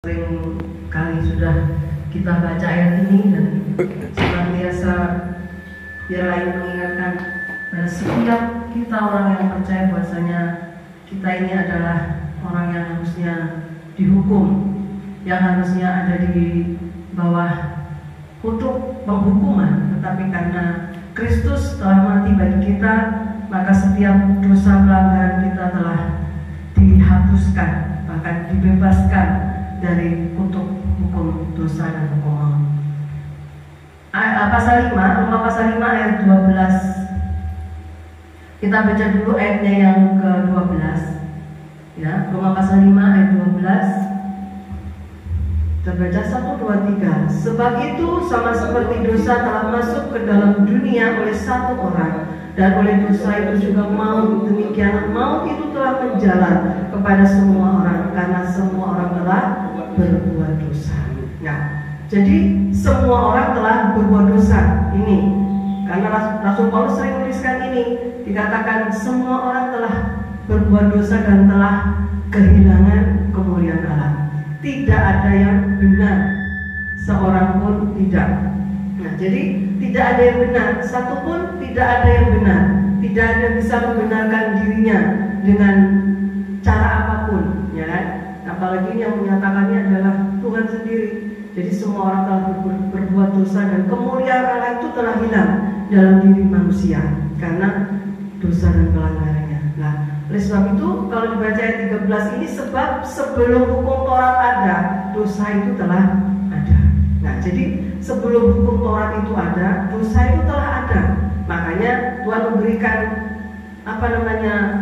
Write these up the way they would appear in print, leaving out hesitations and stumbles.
Sering kali sudah kita baca ayat ini dan senantiasa biar lain mengingatkan pada setiap kita orang yang percaya bahwasanya kita ini adalah orang yang harusnya dihukum, yang harusnya ada di bawah untuk penghukuman, tetapi karena Kristus telah mati bagi kita, maka setiap dosa pelanggaran kita telah dihapuskan, bahkan dibebaskan dari untuk hukum dosa dan hukum maut. Pasal 5, Roma pasal 5 ayat 12. Kita baca dulu ayatnya yang ke-12. Ya, Roma pasal 5 ayat 12. Kita baca 1, 2, 3. Sebab itu sama seperti dosa telah masuk ke dalam dunia oleh satu orang, dan oleh dosa itu juga maut, demikian maut itu telah menjalar kepada semua orang, karena semua orang telah berbuat dosa. Ya, jadi semua orang telah berbuat dosa. Ini karena Rasul Paulus sering menuliskan ini, dikatakan semua orang telah berbuat dosa dan telah kehilangan kemuliaan Allah. Tidak ada yang benar, seorang pun tidak. Nah, jadi tidak ada yang benar, satu pun tidak ada yang benar. Tidak ada yang bisa membenarkan dirinya dengan cara apapun, ya kan? Apalagi yang menyatakannya adalah Tuhan sendiri. Jadi semua orang telah berbuat dosa dan kemuliaan Allah itu telah hilang dalam diri manusia karena dosa dan pelanggarannya. Nah, oleh sebab itu kalau dibaca ayat 13 ini, sebab sebelum hukum Taurat ada, dosa itu telah ada. Nah, jadi sebelum hukum Taurat itu ada, dosa itu telah ada. Makanya Tuhan memberikan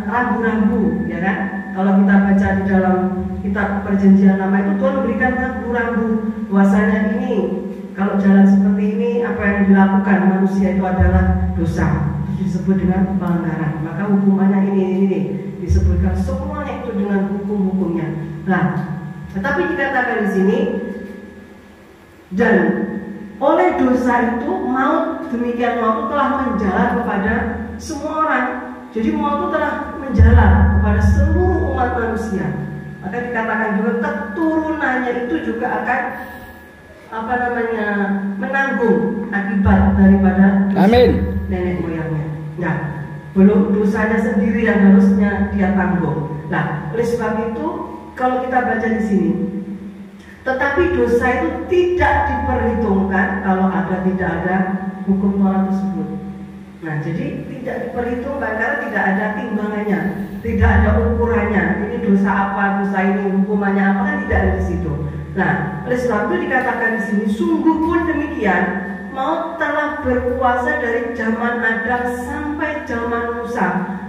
rambu-rambu, ya kan? Kalau kita baca di dalam kitab Perjanjian Lama itu, Tuhan memberikan rambu-rambu bahwasanya ini kalau jalan seperti ini, apa yang dilakukan manusia itu adalah dosa, itu disebut dengan pelanggaran. Maka hukumannya ini disebutkan semuanya itu dengan hukum-hukumnya. Nah, tetapi dikatakan di sini, dan oleh dosa itu maut, demikian maut telah menjalar kepada semua orang. Jadi maut itu telah menjalar kepada seluruh umat manusia. Maka dikatakan juga keturunannya itu juga akan menanggung akibat daripada dosa nenek moyangnya. Nah, belum dosanya sendiri yang harusnya dia tanggung. Nah, oleh sebab itu kalau kita baca di sini, tetapi dosa itu tidak diperhitungkan kalau tidak ada hukum Taurat tersebut. Nah, jadi tidak diperhitungkan karena tidak ada timbangannya, tidak ada ukurannya. Ini dosa apa, dosa ini hukumannya apa, kan tidak ada di situ. Nah, oleh sebab itu dikatakan di sini, sungguh pun demikian, maut telah berkuasa dari zaman Adam sampai zaman Musa,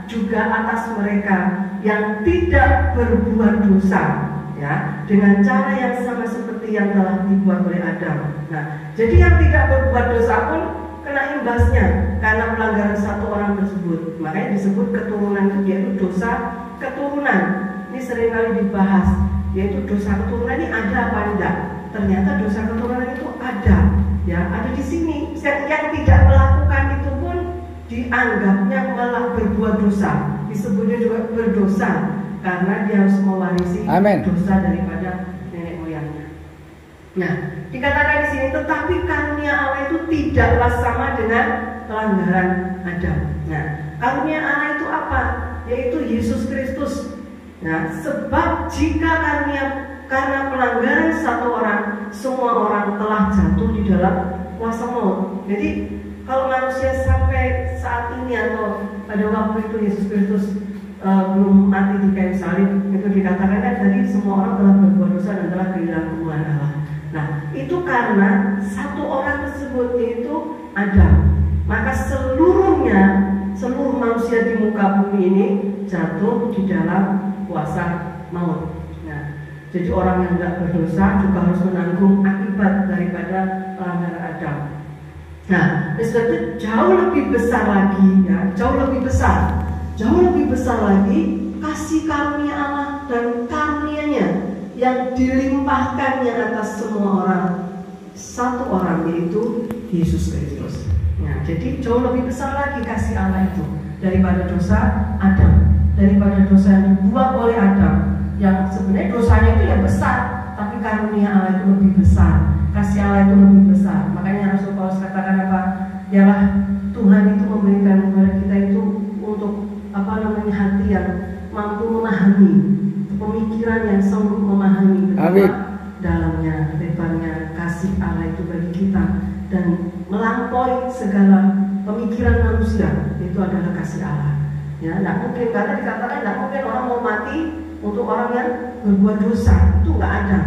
juga atas mereka yang tidak berbuat dosa, ya, dengan cara yang sama seperti yang telah dibuat oleh Adam. Nah, jadi yang tidak berbuat dosa pun kena imbasnya karena pelanggaran satu orang tersebut. Makanya disebut keturunan itu, yaitu dosa keturunan. Ini seringkali dibahas, yaitu dosa keturunan ini ada apa enggak? Ternyata dosa keturunan itu ada, ya, ada di sini. Yang tidak melakukan itu pun dianggapnya malah berbuat dosa, disebutnya juga berdosa karena dia harus mewarisi dosa daripada nenek moyangnya. Nah, dikatakan di sini, tetapi karunia Allah itu tidaklah sama dengan pelanggaran Adam. Nah, karunia Allah itu apa? Yaitu Yesus Kristus. Nah, sebab jika karena pelanggaran satu orang, semua orang telah jatuh di dalam kuasa maut. Jadi kalau manusia sampai saat ini atau pada waktu itu Yesus Kristus belum mati di kayu salib, itu dikatakan kan tadi semua orang telah berbuat dosa dan telah kehilangan kemuliaan Allah. Nah, itu karena satu orang tersebut, yaitu Adam. Maka seluruh manusia di muka bumi ini jatuh di dalam kuasa maut. Nah, jadi orang yang tidak berdosa juga harus menanggung akibat daripada pelanggaran Adam. Nah, sebab itu jauh lebih besar lagi, ya, jauh lebih besar lagi kasih karunia Allah dan karunia-Nya yang dilimpahkannya atas semua orang, satu orang, yaitu Yesus Kristus. Nah, jadi jauh lebih besar lagi kasih Allah itu daripada dosa Adam, daripada dosa yang dibuat oleh Adam, yang sebenarnya dosanya itu yang besar, tapi karunia Allah itu lebih besar, kasih Allah itu lebih besar. Makanya Rasul Paulus katakan apa? Ialah Tuhan itu memberikan kepada kita itu untuk hati yang mampu memahami, pemikiran yang sanggup memahami dalamnya lebarnya kasih Allah itu bagi kita dan melampaui segala pemikiran manusia. Itu adalah kasih Allah. Ya, tidak mungkin, karena dikatakan tidak mungkin orang mau mati untuk orang yang berbuat dosa, itu nggak ada.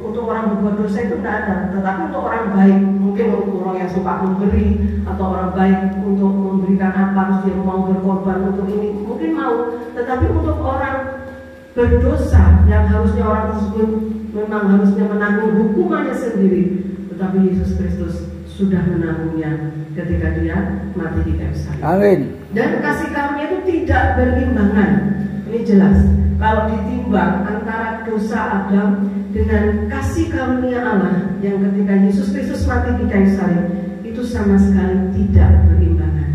Untuk orang berbuat dosa itu tidak ada, tetapi untuk orang baik, mungkin untuk orang yang suka memberi atau orang baik untuk memberikan apa, terus dia mau berkorban untuk ini, mungkin mau. Tetapi untuk orang berdosa yang harusnya orang tersebut memang harusnya menanggung hukumannya sendiri, tetapi Yesus Kristus sudah menanggungnya ketika dia mati di kayu salib. Amin. Dan kasih karunia itu tidak berimbangan. Ini jelas. Kalau ditimbang antara dosa Adam dengan kasih karunia Allah yang ketika Yesus Kristus mati di kayu salib, itu sama sekali tidak berimbangan.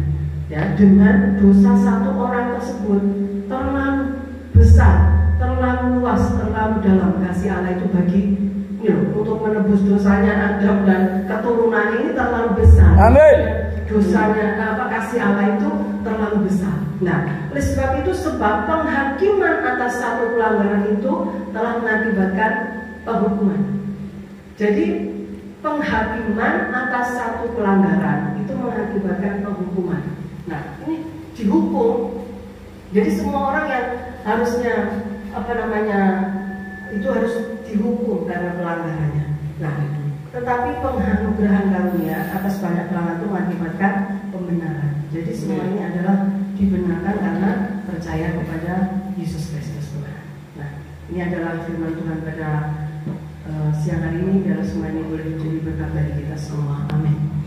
Ya, dengan dosa satu orang tersebut terlalu besar, terlalu luas, terlalu dalam kasih Allah itu bagi untuk menebus dosanya Adam dan keturunan ini terlalu besar. Amin. Dosanya kasih Allah itu terlalu besar. Nah, oleh sebab itu, sebab penghakiman atas satu pelanggaran itu telah mengakibatkan penghukuman. Jadi penghakiman atas satu pelanggaran itu mengakibatkan penghukuman. Nah, ini dihukum. Jadi semua orang yang harusnya itu harus dihukum karena pelanggarannya. Nah, tetapi penganugerahan karunia atas banyak pelanggaran itu mengakibatkan pembenaran. Jadi semua ini adalah dibenarkan karena percaya kepada Yesus Kristus Tuhan. Nah, ini adalah firman Tuhan pada siang hari ini. Biarlah semua ini boleh menjadi berkat bagi kita semua. Amin.